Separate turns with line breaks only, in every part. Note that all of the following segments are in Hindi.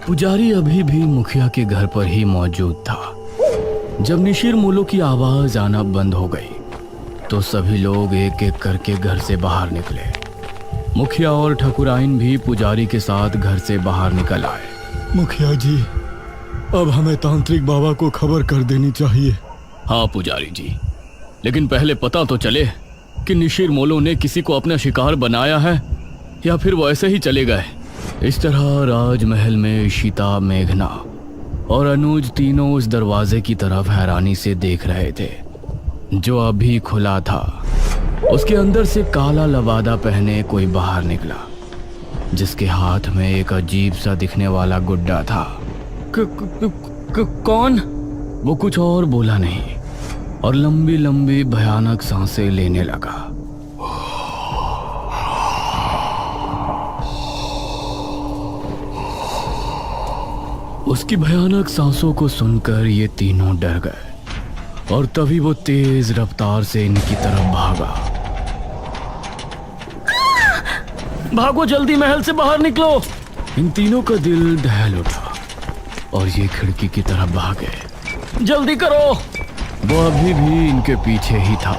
पुजारी अभी भी मुखिया के घर पर ही मौजूद था। जब निशिर मोलो की आवाज आना बंद हो गई तो सभी लोग एक एक करके घर से बाहर निकले। मुखिया और ठकुराइन भी पुजारी के साथ घर से बाहर निकल आए।
मुखिया जी, अब हमें तांत्रिक बाबा को खबर कर देनी चाहिए।
हाँ पुजारी जी, लेकिन पहले पता तो चले कि निशिर मोलो ने किसी को अपना शिकार बनाया है या फिर वो ऐसे ही चले गए। इस तरह राजमहल में इशिता, मेघना और अनुज तीनों उस दरवाजे की तरफ हैरानी से देख रहे थे जो अभी खुला था। उसके अंदर से काला लबादा पहने कोई बाहर निकला जिसके हाथ में एक अजीब सा दिखने वाला गुड्डा था। कौन? वो कुछ और बोला नहीं और लंबी लंबी भयानक सांसें लेने लगा। उसकी भयानक सांसों को सुनकर ये तीनों डर गए और तभी वो तेज रफ्तार से इनकी तरफ भागा। भागो जल्दी, महल से बाहर निकलो। इन तीनों का दिल दहल उठा और ये खिड़की की तरफ भागे। जल्दी करो। वो अभी भी इनके पीछे ही था।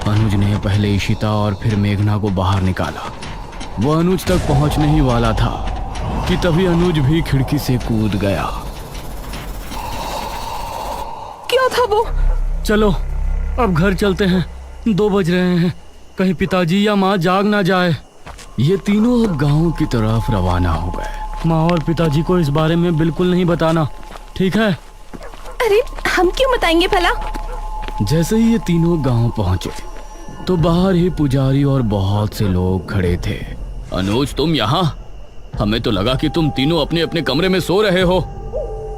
अनुज ने पहले इशिता और फिर मेघना को बाहर निकाला। वो अनुज तक पहुंचने ही वाला था कि तभी अनुज भी खिड़की से कूद गया।
क्या था वो?
चलो अब घर चलते हैं, 2 बज रहे हैं, कहीं पिताजी या माँ जाग ना जाए। ये तीनों अब गांव की तरफ रवाना हो गए। माँ और पिताजी को इस बारे में बिल्कुल नहीं बताना, ठीक है?
अरे हम क्यों बताएंगे भला?
जैसे ही ये तीनों गांव पहुंचे तो बाहर ही पुजारी और बहुत से लोग खड़े थे। अनुज, तुम यहाँ? हमें तो लगा कि तुम तीनों अपने अपने कमरे में सो रहे हो।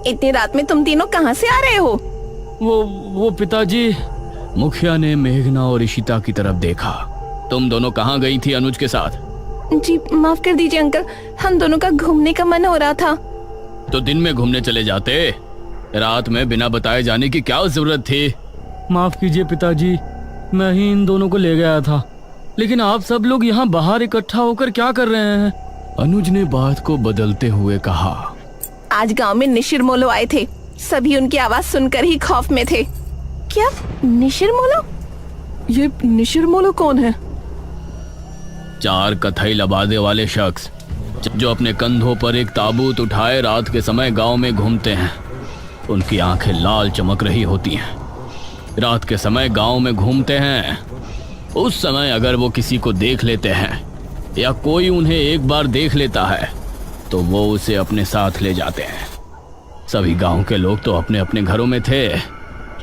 इतनी रात में तुम तीनों कहाँ से आ रहे हो?
वो पिताजी। मुखिया ने मेघना और इशिता की तरफ देखा। तुम दोनों कहाँ गई थी अनुज के साथ?
जी माफ कर दीजिए अंकल, हम दोनों का घूमने का मन हो रहा था।
तो दिन में घूमने चले जाते, रात में बिना बताए जाने की क्या जरूरत थी? माफ कीजिए पिताजी, मैं ही इन दोनों को ले गया था, लेकिन आप सब लोग यहाँ बाहर इकट्ठा होकर क्या कर रहे हैं? अनुज ने बात को बदलते हुए कहा।
आज गांव में निशिर मोलो आए थे, सभी उनकी आवाज सुनकर ही खौफ में थे। क्या निशिर मोलो? ये निशिर मोलो कौन है?
4 कथई लबादे वाले शख्स जो अपने कंधों पर एक ताबूत उठाए रात के समय गांव में घूमते हैं। उनकी आंखें लाल चमक रही होती हैं। रात के समय गांव में घूमते हैं। उस समय अगर वो किसी को देख लेते हैं या कोई उन्हें एक बार देख लेता है तो वो उसे अपने साथ ले जाते हैं। सभी गांव के लोग तो अपने अपने घरों में थे,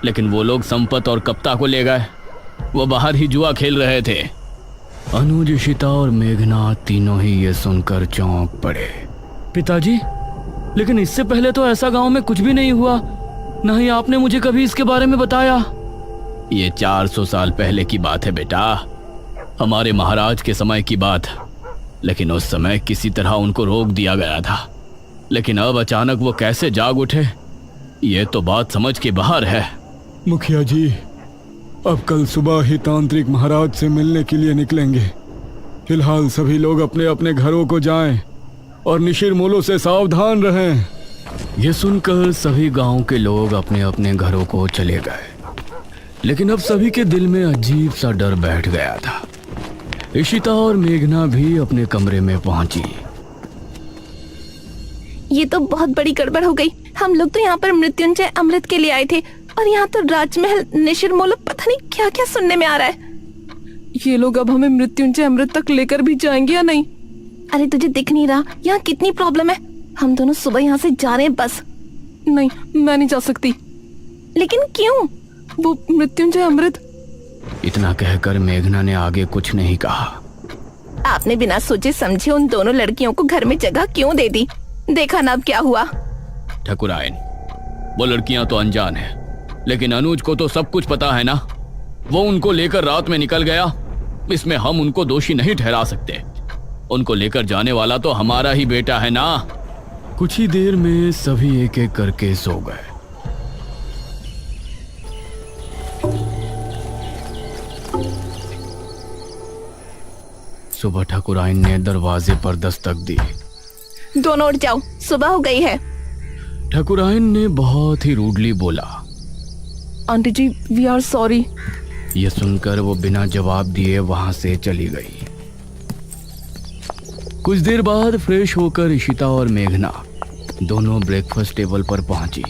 लेकिन वो लोग संपत और कप्ता को ले गए। वो बाहर ही जुआ खेल रहे थे। अनुज, इशिता और मेघना तीनों ही ये सुनकर चौंक पड़े। पिताजी, लेकिन इससे पहले तो ऐसा गांव में कुछ भी नहीं हुआ, न ही आपने मुझे कभी इसके बारे में बताया। ये 400 साल पहले की बात है बेटा, हमारे महाराज के समय की बात। लेकिन उस समय किसी तरह उनको रोक दिया गया था, लेकिन अब अचानक वो कैसे जाग उठे, ये तो बात समझ के बाहर है।
मुखिया जी, अब कल सुबह ही तांत्रिक महाराज से मिलने के लिए निकलेंगे। फिलहाल सभी लोग अपने अपने घरों को जाएं और निशिर मोलो से सावधान रहें।
ये सुनकर सभी गांव के लोग अपने अपने घरों को चले गए, लेकिन अब सभी के दिल में अजीब सा डर बैठ गया था। इशिता और मेघना भी अपने कमरे में पहुंची।
ये तो बहुत बड़ी गड़बड़ हो गई। हम लोग तो यहाँ पर मृत्युंजय अमृत के लिए आए थे और यहाँ तो राजमहल निशिर मोलो पता नहीं क्या क्या सुनने में आ रहा है। ये लोग अब हमें मृत्युंजय अमृत तक लेकर भी जाएंगे या नहीं? अरे तुझे दिख नहीं रहा यहाँ कितनी प्रॉब्लम है? हम दोनों सुबह यहाँ से जा रहे हैं बस। नहीं, मैं नहीं जा सकती। लेकिन क्यों? वो मृत्युंजय अमृत।
इतना कहकर मेघना ने आगे कुछ नहीं कहा।
आपने बिना सोचे समझे उन दोनों लड़कियों को घर में जगह क्यों दे दी? देखा ना अब क्या हुआ।
ठकुराइन, वो लड़कियां तो अनजान है, लेकिन अनुज को तो सब कुछ पता है ना। वो उनको लेकर रात में निकल गया, इसमें हम उनको दोषी नहीं ठहरा सकते। उनको लेकर जाने वाला तो हमारा ही बेटा है ना। कुछ ही देर में सभी एक एक करके सो गए। सुबह ठकुराइन ने दरवाजे पर दस्तक दी।
दोनों उठ जाओ, सुबह हो गई है।
ठाकुरायन ने बहुत ही रूडली बोला।
Aunty ji, we are sorry.
यह सुनकर वो बिना जवाब दिए वहां से चली गई। कुछ देर बाद फ्रेश होकर इशिता और मेघना दोनों ब्रेकफास्ट टेबल पर पहुंची।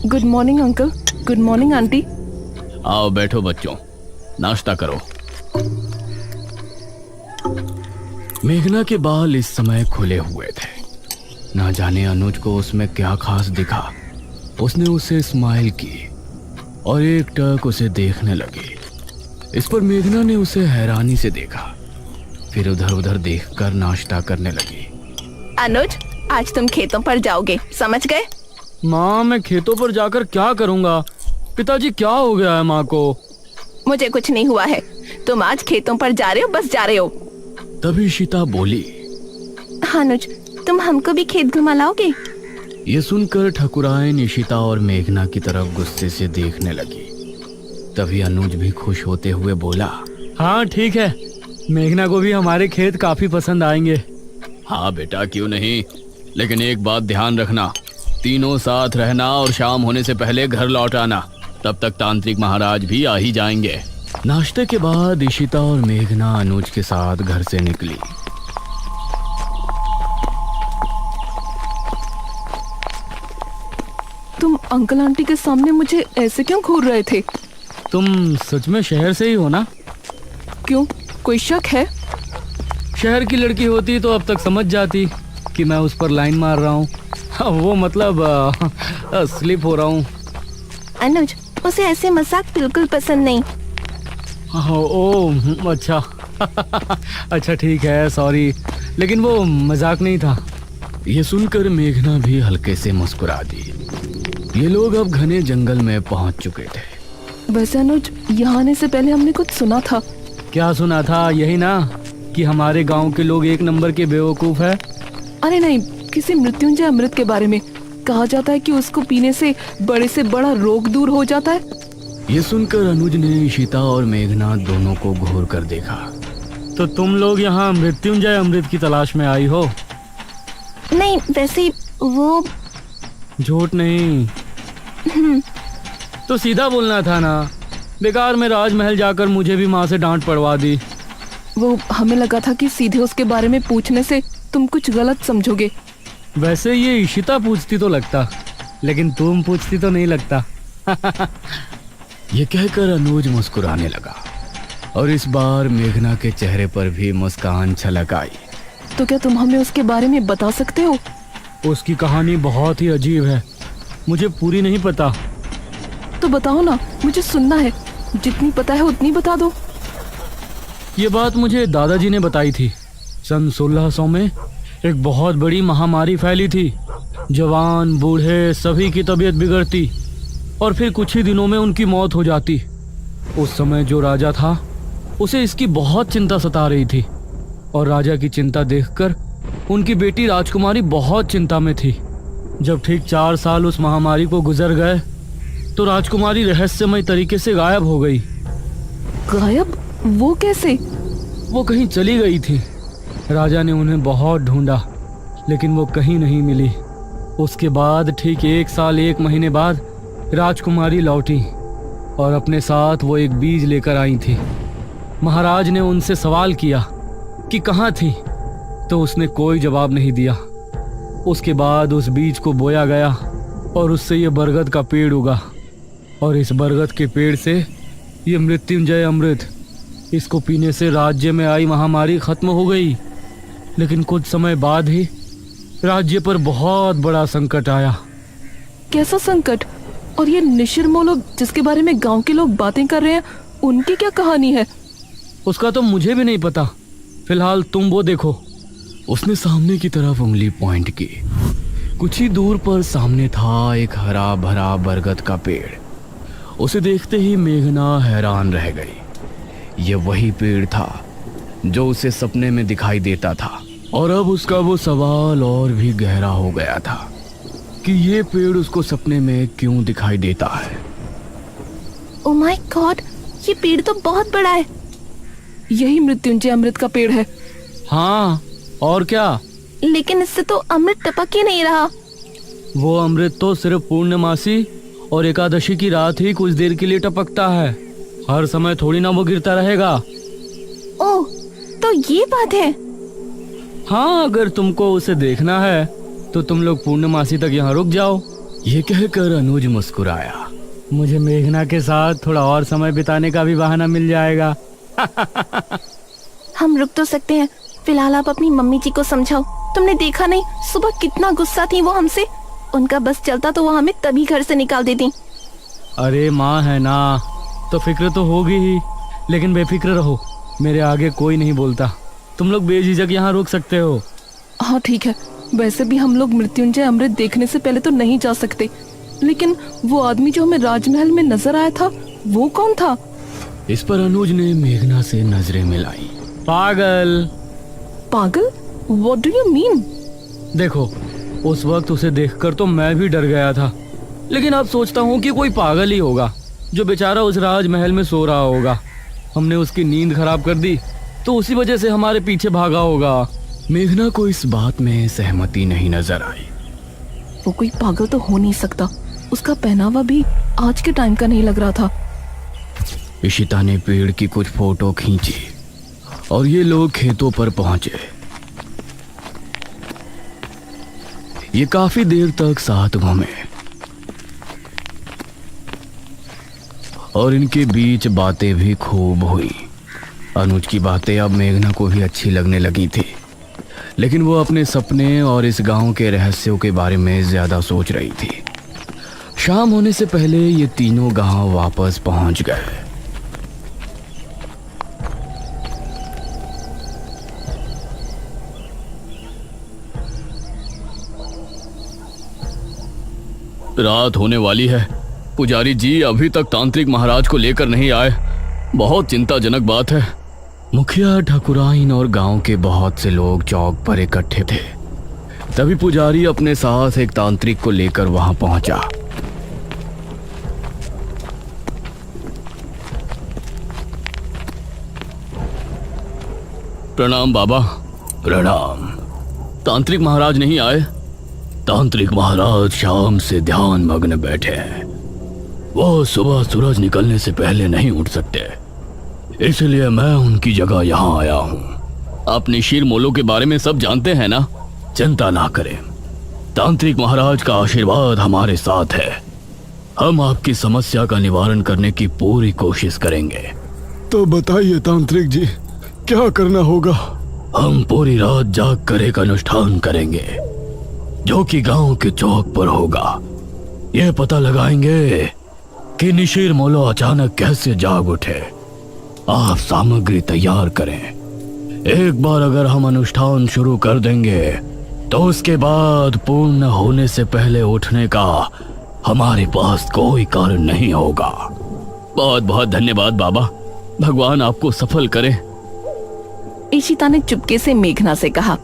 Good morning uncle. Good morning aunty.
आओ बैठो बच्चों, नाश्ता करो। मेघना के बाल इस समय खुले हुए थे। ना जाने अनुज को उसमें क्या खास दिखा। उसने उसे स्माइल की और एक टक उसे देखने लगी। इस पर मेघना ने उसे हैरानी से देखा, फिर उधर उधर देखकर नाश्ता करने लगी।
अनुज, आज तुम खेतों पर जाओगे, समझ गए?
माँ, मैं खेतों पर जाकर क्या करूँगा? पिताजी, क्या हो गया है माँ को?
मुझे कुछ नहीं हुआ है। तुम आज खेतों पर जा रहे हो, बस जा रहे हो।
तभी इशिता बोली,
अनुज, तुम हमको भी खेत घुमा लाओगे?
ये सुनकर ठकुरायन इशिता और मेघना की तरफ गुस्से से देखने लगी। तभी अनुज भी खुश होते हुए बोला,
हाँ ठीक है, मेघना को भी हमारे खेत काफी पसंद आएंगे।
हाँ बेटा, क्यों नहीं, लेकिन एक बात ध्यान रखना, तीनों साथ रहना और शाम होने से पहले घर लौट आना। तब तक तांत्रिक महाराज भी आ ही जाएंगे। नाश्ते के बाद इशिता और मेघना अनुज के साथ घर से निकली।
तुम अंकल आंटी के सामने मुझे ऐसे क्यों घूर रहे थे?
तुम सच में शहर से ही हो ना?
क्यों, कोई शक है?
शहर की लड़की होती तो अब तक समझ जाती कि मैं उस पर लाइन मार रहा हूँ। वो मतलब स्लिप हो रहा हूँ।
अनुज, उसे ऐसे मजाक बिल्कुल पसंद नहीं।
ओह अच्छा। अच्छा ठीक है, सॉरी, लेकिन वो मजाक नहीं था।
ये सुनकर मेघना भी हल्के से मुस्कुरा दी। ये लोग अब घने जंगल में पहुंच चुके थे।
वैसे अनुज, यहाँ आने से पहले हमने कुछ सुना था।
क्या सुना था? यही ना कि हमारे गांव के लोग एक नंबर के बेवकूफ है।
अरे नहीं, किसी मृत्युंजय अमृत के बारे में कहा जाता है कि उसको पीने से बड़े से बड़ा रोग दूर हो जाता है।
ये सुनकर अनुज ने इशिता और मेघना दोनों को घूर कर देखा।
तो तुम लोग यहाँ मृत्युंजय अमृत की तलाश में आई हो?
नहीं, वैसे वो
झूठ नहीं तो सीधा बोलना था ना। बेकार में राजमहल जाकर मुझे भी माँ से डांट पड़वा दी।
वो हमें लगा था कि सीधे उसके बारे में पूछने से तुम कुछ गलत समझोगे।
वैसे ये इशिता पूछती तो लगता, लेकिन तुम पूछती तो नहीं लगता।
ये कहकर अनुज मुस्कुराने लगा और इस बार मेघना के चेहरे पर भी मुस्कान छलक आई।
तो क्या तुम हमें उसके बारे में बता सकते हो?
उसकी कहानी बहुत ही अजीब है, मुझे पूरी नहीं पता।
तो बताओ ना, मुझे सुनना है। जितनी पता है उतनी बता दो।
ये बात मुझे दादाजी ने बताई थी। सन 1600 में एक बहुत बड़ी महामारी फैली थी। जवान बूढ़े सभी की तबीयत बिगड़ती और फिर कुछ ही दिनों में उनकी मौत हो जाती। उस समय जो राजा था उसे इसकी बहुत चिंता सता रही थी और राजा की चिंता देखकर उनकी बेटी राजकुमारी बहुत चिंता में थी। जब ठीक 4 साल उस महामारी को गुजर गए तो राजकुमारी रहस्यमय तरीके से गायब हो गई।
गायब? वो कैसे?
वो कहीं चली गई थी। राजा ने उन्हें बहुत ढूंढा लेकिन वो कहीं नहीं मिली। उसके बाद ठीक 1 साल 1 महीने बाद राजकुमारी लौटी और अपने साथ वो एक बीज लेकर आई थी। महाराज ने उनसे सवाल किया कि कहाँ थी, तो उसने कोई जवाब नहीं दिया। उसके बाद उस बीज को बोया गया और उससे ये बरगद का पेड़ उगा और इस बरगद के पेड़ से ये मृत्युंजय अमृत, इसको पीने से राज्य में आई महामारी खत्म हो गई। लेकिन कुछ समय बाद ही राज्य पर बहुत बड़ा संकट आया।
कैसा संकट? और ये निशिर जिसके बारे में गांव के लोग बातें कर रहे हैं, उनकी क्या कहानी है?
उसका तो मुझे भी नहीं पता। फिलहाल तुम वो देखो।
उसने सामने की तरफ उंगली पॉइंट की। कुछ ही दूर पर सामने था एक हरा भरा बरगद का पेड़। उसे देखते ही मेघना हैरान रह गई। ये वही पेड़ था जो उसे सपने में दिखाई देता था और अब उसका वो सवाल और भी गहरा हो गया था कि ये पेड़ उसको सपने में क्यों दिखाई देता है।
ओह माय गॉड, ये पेड़ तो बहुत बड़ा है। यही मृत्युंजय अमृत का पेड़ है।
हाँ, और क्या?
लेकिन इससे तो अमृत टपक ही नहीं रहा।
वो अमृत तो सिर्फ पूर्णमासी और एकादशी की रात ही कुछ देर के लिए टपकता है। हर समय थोड़ी ना वो गिरता रहेगा।
ओह, तो ये बात है।
हाँ, अगर तुमको उसे देखना है तो तुम लोग पूर्णमासी तक यहाँ रुक जाओ। ये कहकर अनुज मुस्कुराया। मुझे मेघना के साथ थोड़ा और समय बिताने का भी बहाना मिल जाएगा।
हम रुक तो सकते हैं, फिलहाल आप अपनी मम्मी जी को समझाओ। तुमने देखा नहीं सुबह कितना गुस्सा थी वो हमसे। उनका बस चलता तो वो हमें तभी घर से निकाल देती।
अरे माँ है ना, तो फिक्र तो होगी ही, लेकिन बेफिक्र रहो, मेरे आगे कोई नहीं बोलता। तुम लोग बेझिझक यहाँ रुक सकते हो।
हाँ ठीक है, वैसे भी हम लोग मृत्युंजय अमृत देखने से पहले तो नहीं जा सकते। लेकिन वो आदमी जो हमें राजमहल में नजर आया था, वो कौन था?
इस पर अनुज ने मेघना से नजरें मिलाई। पागल।
पागल? What do you mean?
देखो, उस वक्त उसे देखकर तो मैं भी डर गया था, लेकिन अब सोचता हूँ कि कोई पागल ही होगा जो बेचारा उस राजमहल में सो रहा होगा। हमने उसकी नींद खराब कर दी तो उसी वजह से हमारे पीछे भागा होगा। मेघना को इस बात में सहमति नहीं नजर आई।
वो कोई पागल तो हो नहीं सकता, उसका पहनावा भी आज के टाइम का नहीं लग रहा था।
इशिता ने पेड़ की कुछ फोटो खींची और ये लोग खेतों पर पहुंचे। ये काफी देर तक साथ घूमे और इनके बीच बातें भी खूब हुई। अनुज की बातें अब मेघना को भी अच्छी लगने लगी थी, लेकिन वो अपने सपने और इस गांव के रहस्यों के बारे में ज्यादा सोच रही थी। शाम होने से पहले ये तीनों गांव वापस पहुंच गए। रात होने वाली है। पुजारी जी अभी तक तांत्रिक महाराज को लेकर नहीं आए। बहुत चिंताजनक बात है। मुखिया, ठाकुराइन और गांव के बहुत से लोग चौक पर इकट्ठे थे। तभी पुजारी अपने साथ एक तांत्रिक को लेकर वहां पहुंचा। प्रणाम बाबा। प्रणाम। तांत्रिक महाराज नहीं आए? तांत्रिक महाराज शाम से ध्यान मग्न बैठे हैं। वो सुबह सूरज निकलने से पहले नहीं उठ सकते, इसलिए मैं उनकी जगह यहाँ आया हूँ। आप निशिर मोलो के बारे में सब जानते हैं ना? चिंता ना करें, तांत्रिक महाराज का आशीर्वाद हमारे साथ है। हम आपकी समस्या का निवारण करने की पूरी कोशिश करेंगे।
तो बताइए तांत्रिक जी, क्या करना होगा?
हम पूरी रात जाग कर एक अनुष्ठान करेंगे जो कि गांव के चौक पर होगा। यह पता लगाएंगे कि निशिर मोलो अचानक कैसे जाग उठे। आप सामग्री तैयार करें। एक बार अगर हम अनुष्ठान शुरू कर देंगे तो उसके बाद पूर्ण होने से पहले उठने का हमारे पास कोई कारण नहीं होगा। बहुत बहुत धन्यवाद बाबा, भगवान आपको सफल करे।
इशिता ने चुपके से मेघना से कहा,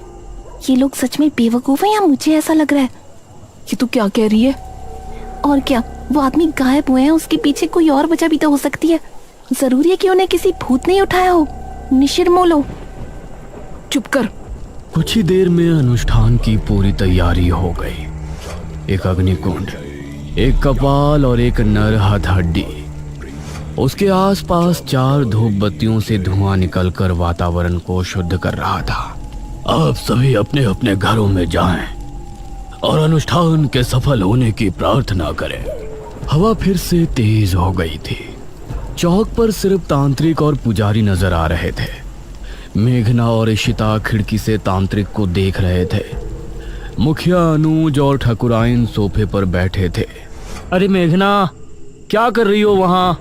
ये लोग सच में बेवकूफ हैं या मुझे ऐसा लग रहा है? ये तू क्या कह रही है? और क्या, वो आदमी गायब हुए हैं, उसके पीछे कोई और वजह भी तो हो सकती है। जरूरी है कि उन्हें किसी भूत ने उठाया हो। निशिर मोलो, चुप कर।
कुछ ही देर में अनुष्ठान की पूरी तैयारी हो गई। एक अग्निकुंड, एक कपाल और एक नर हथहड्डी। उसके आसपास 4 धूप बत्तियों से धुआं निकलकर वातावरण को शुद्ध कर रहा था। आप सभी अपने अपने घरों में जाएं और अनुष्ठान के सफल होने की प्रार्थना करें। हवा फिर से तेज हो गई थी। चौक पर सिर्फ तांत्रिक और पुजारी नजर आ रहे थे। मेघना और इशिता खिड़की से तांत्रिक को देख रहे थे। मुखिया, अनुज और ठाकुराइन सोफे पर बैठे थे। अरे मेघना, क्या कर रही हो वहां?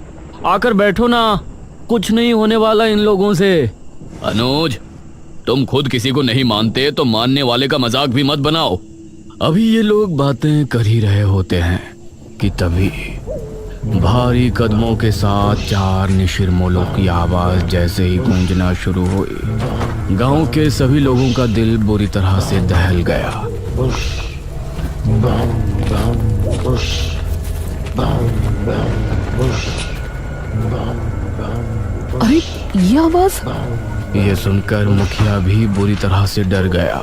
आकर बैठो ना, कुछ नहीं होने वाला इन लोगों से। अनुज, तुम खुद किसी को नहीं मानते तो मानने वाले का मजाक भी मत बनाओ। अभी ये लोग बातें कर ही रहे होते हैं कि तभी भारी कदमों के साथ 4 निशिर मोलों की आवाज जैसे ही गूंजना शुरू हुई, गांव के सभी लोगों का दिल बुरी तरह से दहल गया।
अरे ये आवाज,
ये सुनकर मुखिया भी बुरी तरह से डर गया।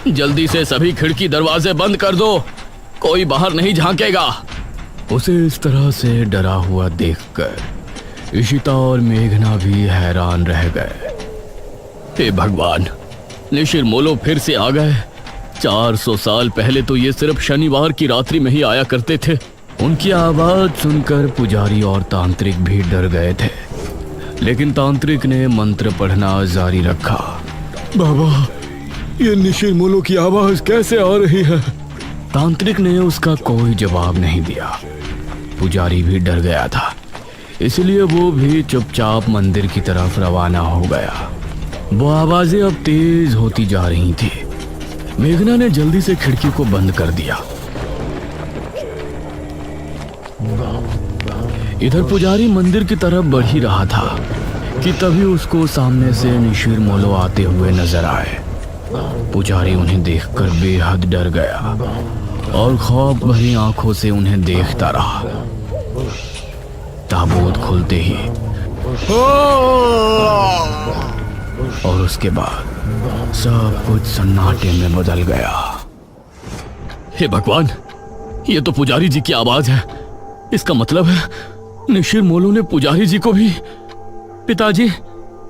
जल्दी से सभी खिड़की दरवाजे बंद कर दो, कोई बाहर नहीं झांकेगा। उसे इस तरह से डरा हुआ देखकर इशिता और मेघना भी हैरान रह गए। हे भगवान, निशिर मोलो फिर से आ गए। 400 साल पहले तो ये सिर्फ शनिवार की रात्रि में ही आया करते थे। उनकी आवाज सुनकर पुजारी और तांत्रिक भी डर गए थे, लेकिन तांत्रिक ने मंत्र पढ़ना जारी रखा।
बाबा, ये निशिर मोलो की आवाज कैसे आ रही है?
तांत्रिक ने उसका कोई जवाब नहीं दिया। पुजारी भी डर गया था, इसलिए वो भी चुपचाप मंदिर की तरफ रवाना हो गया। वो आवाजें अब तेज होती जा रही थी। मेघना ने जल्दी से खिड़की को बंद कर दिया। इधर पुजारी मंदिर की तरफ बढ़ ही रहा था कि तभी उसको सामने से निशिर मोलो आते हुए नजर आए। पुजारी उन्हें देखकर बेहद डर गया और खौफ भरी आंखों से उन्हें देखता रहा। ताबूत खुलते ही और उसके बाद सब कुछ सन्नाटे में बदल गया। हे भगवान, ये तो पुजारी जी की आवाज है। इसका मतलब है निशिर मोलो ने पुजारी जी को भी। पिताजी,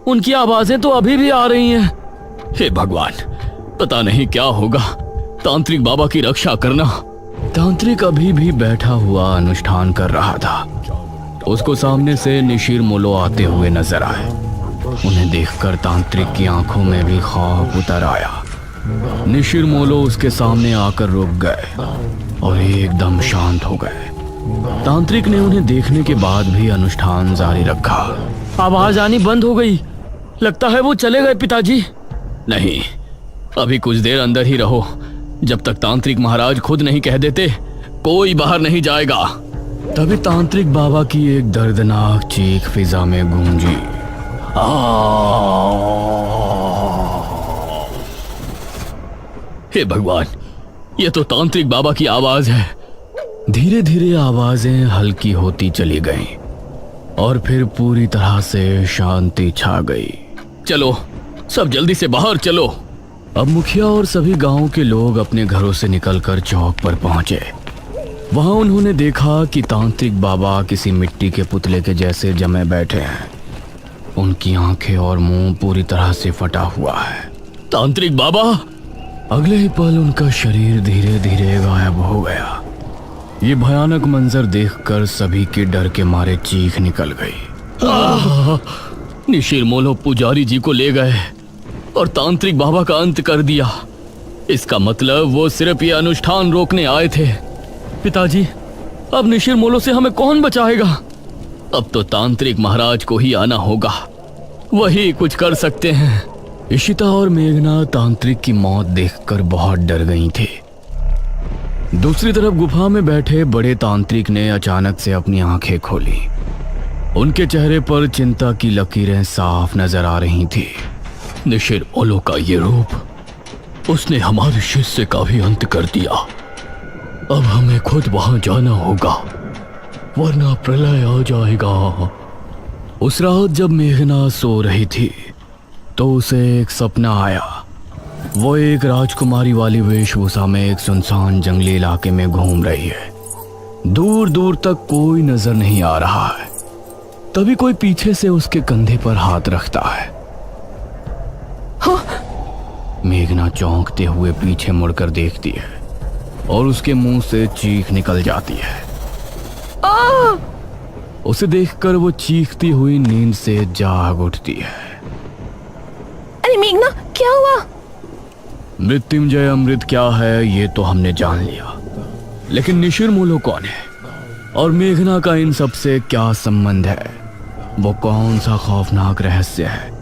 उनकी आवाजें तो अभी भी आ रही हैं। हे भगवान, पता नहीं क्या होगा। तांत्रिक बाबा की रक्षा करना। तांत्रिक अभी भी बैठा हुआ अनुष्ठान कर रहा था। उसको सामने से निशिर मोलो आते हुए नजर आए। उन्हें देखकर तांत्रिक की आंखों में भी खौफ उतर आया। निशिर मोलो उसके सामने आकर रुक गए और एकदम शांत हो गए। तांत्रिक ने उन्हें देखने के बाद भी अनुष्ठान जारी रखा। आवाज आनी बंद हो गई। लगता है वो चले गए पिताजी। नहीं, अभी कुछ देर अंदर ही रहो। जब तक तांत्रिक महाराज खुद नहीं कह देते, कोई बाहर नहीं जाएगा। तभी तांत्रिक बाबा की एक दर्दनाक चीख फिजा में गूंजी। हे भगवान, ये तो तांत्रिक बाबा की आवाज है। धीरे धीरे आवाजें हल्की होती चली गईं और फिर पूरी तरह से शांति छा गई। चलो, सब जल्दी से बाहर चलो। अब मुखिया और सभी गांव के लोग अपने घरों से निकलकर चौक पर पहुंचे। वहां उन्होंने देखा कि तांत्रिक बाबा किसी मिट्टी के पुतले के जैसे जमे बैठे हैं। उनकी आंखें और मुंह पूरी तरह से फटा हुआ है। तांत्रिक बाबा! अगले ही पल उनका शरीर धीरे धीरे गायब हो गया। ये भयानक मंजर देखकर सभी के डर के मारे चीख निकल गई। निशिर मोलो पुजारी जी को ले गए और तांत्रिक बाबा का अंत कर दिया। इसका मतलब वो सिर्फ ये अनुष्ठान रोकने आए थे। पिताजी, अब निशिर मोलो से हमें कौन बचाएगा? अब तो तांत्रिक महाराज को ही आना होगा, वही कुछ कर सकते हैं। इशिता और मेघना तांत्रिक की मौत देखकर बहुत डर गई थी। दूसरी तरफ गुफा में बैठे बड़े तांत्रिक ने अचानक से अपनी आंखें खोली। उनके चेहरे पर चिंता की लकीरें साफ नजर आ रही थी। निशिर मोलो का ये रूप, उसने हमारे शिष्य का भी अंत कर दिया। अब हमें खुद वहां जाना होगा, वरना प्रलय आ जाएगा। उस रात जब मेघना सो रही थी तो उसे एक सपना आया। वो एक राजकुमारी वाली वेशभूषा में एक सुनसान जंगली इलाके में घूम रही है। दूर दूर तक कोई नजर नहीं आ रहा है। तभी कोई पीछे से उसके कंधे पर हाथ रखता है। हाँ। मेघना चौंकते हुए पीछे मुड़कर देखती है और उसके मुंह से चीख निकल जाती है। उसे देखकर वो चीखती हुई नींद से जाग उठती है।
अरे मेघना, क्या हुआ?
मृत्युंजय अमृत क्या है ये तो हमने जान लिया, लेकिन निशिर मोलो कौन है और मेघना का इन सब से क्या संबंध है? वो कौन सा खौफनाक रहस्य है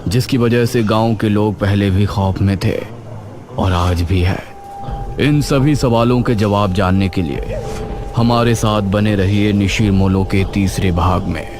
जिसकी वजह से गांव के लोग पहले भी खौफ में थे और आज भी है? इन सभी सवालों के जवाब जानने के लिए हमारे साथ बने रहिए निशिर मोलो के तीसरे भाग में।